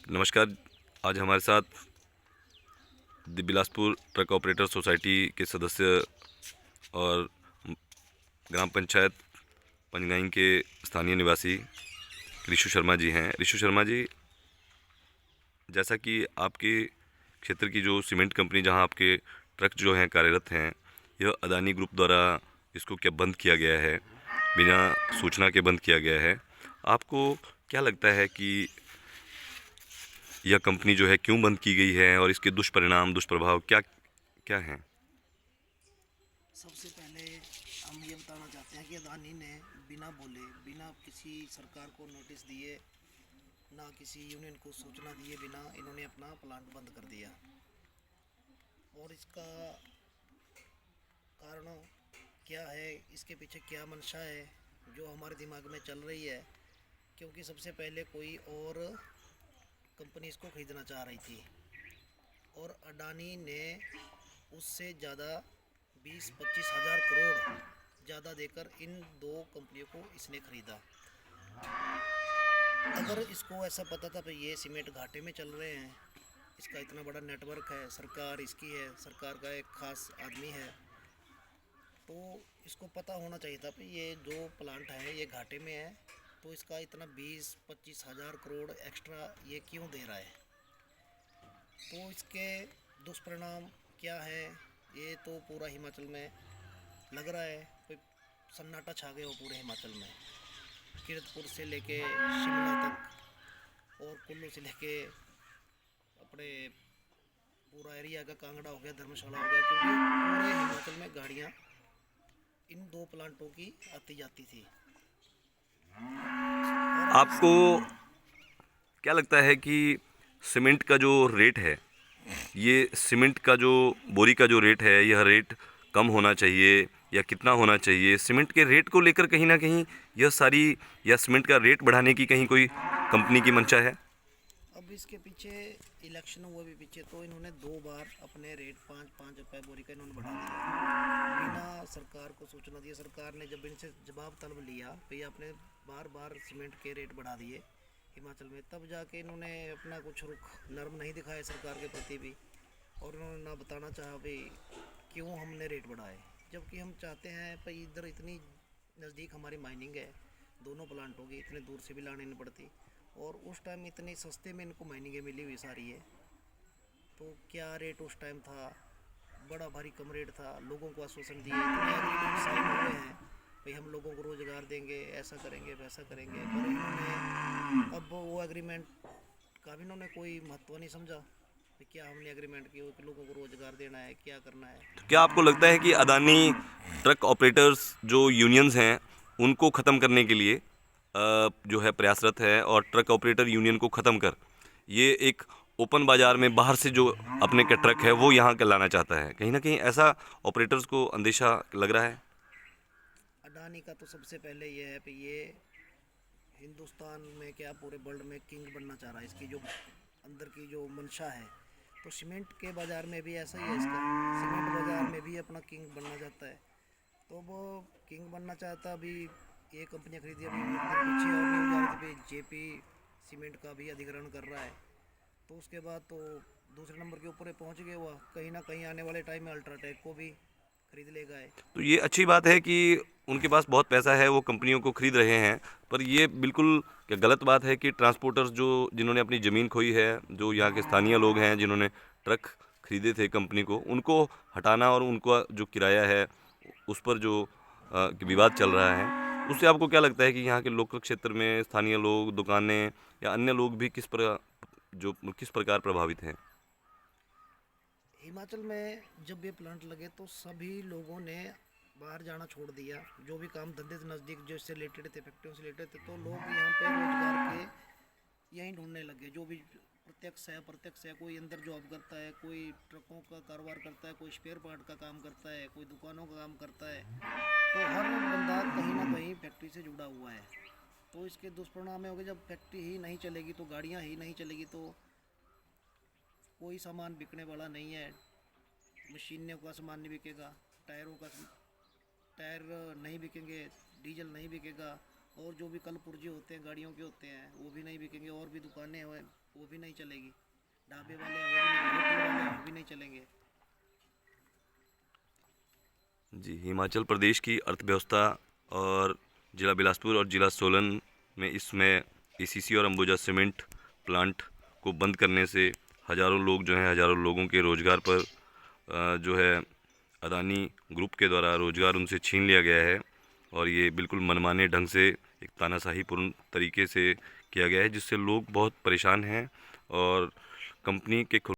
नमस्कार। आज हमारे साथ बिलासपुर ट्रक ऑपरेटर सोसाइटी के सदस्य और ग्राम पंचायत पंजगाई के स्थानीय निवासी ऋषु शर्मा जी हैं। ऋषु शर्मा जी, जैसा कि आपके क्षेत्र की जो सीमेंट कंपनी जहां आपके ट्रक जो हैं कार्यरत हैं, यह अदानी ग्रुप द्वारा इसको क्या बंद किया गया है, बिना सूचना के बंद किया गया है। आपको क्या लगता है कि यह कंपनी जो है क्यों बंद की गई है और इसके दुष्परिणाम दुष्प्रभाव क्या क्या हैं? सबसे पहले हम ये बताना चाहते हैं कि अदानी ने बिना बोले, बिना किसी सरकार को नोटिस दिए, ना किसी यूनियन को सूचना दिए बिना इन्होंने अपना प्लांट बंद कर दिया। और इसका कारण क्या है, इसके पीछे क्या मंशा है, जो हमारे दिमाग में चल रही है। क्योंकि सबसे पहले कोई और कंपनी इसको खरीदना चाह रही थी और अडानी ने उससे ज़्यादा 20-25 हज़ार करोड़ ज़्यादा देकर इन दो कंपनियों को इसने खरीदा। अगर इसको ऐसा पता था कि ये सीमेंट घाटे में चल रहे हैं, इसका इतना बड़ा नेटवर्क है, सरकार इसकी है, सरकार का एक खास आदमी है, तो इसको पता होना चाहिए था कि ये जो प्लांट है ये घाटे में है, तो इसका इतना 20-25 हज़ार करोड़ एक्स्ट्रा ये क्यों दे रहा है। तो इसके दुष्परिणाम क्या है, ये तो पूरा हिमाचल में लग रहा है कोई सन्नाटा छा गया हो पूरे हिमाचल में। कीरतपुर से लेके शिमला तक और कुल्लू से लेके अपने पूरा एरिया का कांगड़ा हो गया, धर्मशाला हो गया, क्योंकि पूरे हिमाचल में गाड़ियाँ इन दो प्लांटों की आती जाती थी। और आपको क्या लगता है कि सीमेंट का जो रेट है, ये सीमेंट का जो बोरी का जो रेट है, यह रेट कम होना चाहिए या कितना होना चाहिए? सीमेंट के रेट को लेकर कहीं ना कहीं यह सारी या सीमेंट का रेट बढ़ाने की कहीं कोई कंपनी की मंशा है? अब इसके पीछे इलेक्शन हुआ भी पीछे, तो इन्होंने 2 बार अपने रेट 5-5 रुपये बोरी का इन्होंने बढ़ा दिया बिना सरकार को सूचना दिए। सरकार ने जब इनसे जवाब तलब लिया, भैया आपने बार बार सीमेंट के रेट बढ़ा दिए हिमाचल में, तब जाके इन्होंने अपना कुछ रुख नर्म नहीं दिखाया सरकार के प्रति भी, और उन्होंने ना बताना चाहा भाई क्यों हमने रेट बढ़ाए। जबकि हम चाहते हैं भाई इधर इतनी नज़दीक हमारी माइनिंग है, दोनों प्लांट होगी, इतने दूर से भी लाने नहीं पड़ती, और उस टाइम इतनी सस्ते में इनको माइनिंगें मिली हुई सारी है। तो क्या रेट उस टाइम था, बड़ा भारी कम रेट था, लोगों को आश्वासन दिए, इतने एग्रीमेंट साइन हुए हैं भाई हम लोगों को रोज़गार देंगे, ऐसा करेंगे वैसा करेंगे, पर इन्होंने अब वो एग्रीमेंट का भी इन्होंने कोई महत्व नहीं समझा कि क्या हमने एग्रीमेंट किया कि लोगों को रोज़गार देना है, क्या करना है। तो क्या आपको लगता है कि अदानी ट्रक ऑपरेटर्स जो यूनियंस हैं, उनको ख़त्म करने के लिए जो है प्रयासरत है, और ट्रक ऑपरेटर यूनियन को ख़त्म कर ये एक ओपन बाज़ार में बाहर से जो अपने का ट्रक है वो यहाँ का लाना चाहता है? कहीं ना कहीं ऐसा ऑपरेटर्स को अंदेशा लग रहा है। अडानी का तो सबसे पहले ये है कि ये हिंदुस्तान में क्या पूरे वर्ल्ड में किंग बनना चाह रहा है, इसकी जो अंदर की जो मंशा है। तो सीमेंट के बाज़ार में भी ऐसा ही है, इसका सीमेंट बाज़ार में भी अपना किंग बनना चाहता है। तो वो किंग बनना चाहता, अभी ये कंपनियाँ खरीदी, अभी एक दिन पीछे और न्यूज़ आ रही थी कि जेपी सीमेंट का भी अधिग्रहण कर रहा है। तो उसके बाद तो दूसरे नंबर के ऊपर पहुंच गया हुआ, कहीं ना कहीं आने वाले टाइम में अल्ट्राटेक को भी खरीद लेगा है। तो ये अच्छी बात है कि उनके पास बहुत पैसा है, वो कंपनियों को खरीद रहे हैं। पर ये बिल्कुल क्या गलत बात है कि ट्रांसपोर्टर्स जो जिन्होंने अपनी ज़मीन खोई है, जो यहाँ के स्थानीय लोग हैं जिन्होंने ट्रक खरीदे थे कंपनी को, उनको हटाना और उनका जो किराया है उस पर जो विवाद चल रहा है, उससे आपको क्या लगता है कि यहाँ के लोकल क्षेत्र में स्थानीय लोग, दुकानें या अन्य लोग भी किस प्रकार प्रभावित हैं? हिमाचल में जब ये प्लांट लगे तो सभी लोगों ने बाहर जाना छोड़ दिया, जो भी काम धंधे से नज़दीक जो इससे रिलेटेड थे, फैक्ट्रियों से रिलेटेड थे, तो लोग यहाँ पे रोजगार के यहीं ढूंढने लगे। जो भी प्रत्यक्ष है अप्रत्यक्ष है, कोई अंदर जॉब करता है, कोई ट्रकों का कारोबार करता है, कोई स्पेयर पार्ट का काम करता है, कोई दुकानों का काम करता है। तो हर बंदा कहीं ना कहीं फैक्ट्री से जुड़ा हुआ है। तो इसके दुष्परिणाम ये होंगे, जब फैक्ट्री ही नहीं चलेगी तो गाड़ियाँ ही नहीं चलेगी, तो कोई सामान बिकने वाला नहीं है। मशीनों का सामान नहीं बिकेगा, टायरों का टायर नहीं बिकेंगे, डीजल नहीं बिकेगा, और जो भी कल पुर्जे होते हैं गाड़ियों के होते हैं वो भी नहीं बिकेंगे, और भी दुकानें हैं वो भी नहीं चलेगी, ढाबे वाले हैं वो भी नहीं, होटल वाले हैं वो भी नहीं चलेंगे। जी, हिमाचल प्रदेश की अर्थव्यवस्था और जिला बिलासपुर और जिला सोलन में इसमें एसीसी और अंबुजा सीमेंट प्लांट को बंद करने से हज़ारों लोग जो हैं, हज़ारों लोगों के रोज़गार पर जो है अदानी ग्रुप के द्वारा रोज़गार उनसे छीन लिया गया है। और ये बिल्कुल मनमाने ढंग से एक तानाशाहीपूर्ण तरीके से किया गया है, जिससे लोग बहुत परेशान हैं। और कंपनी के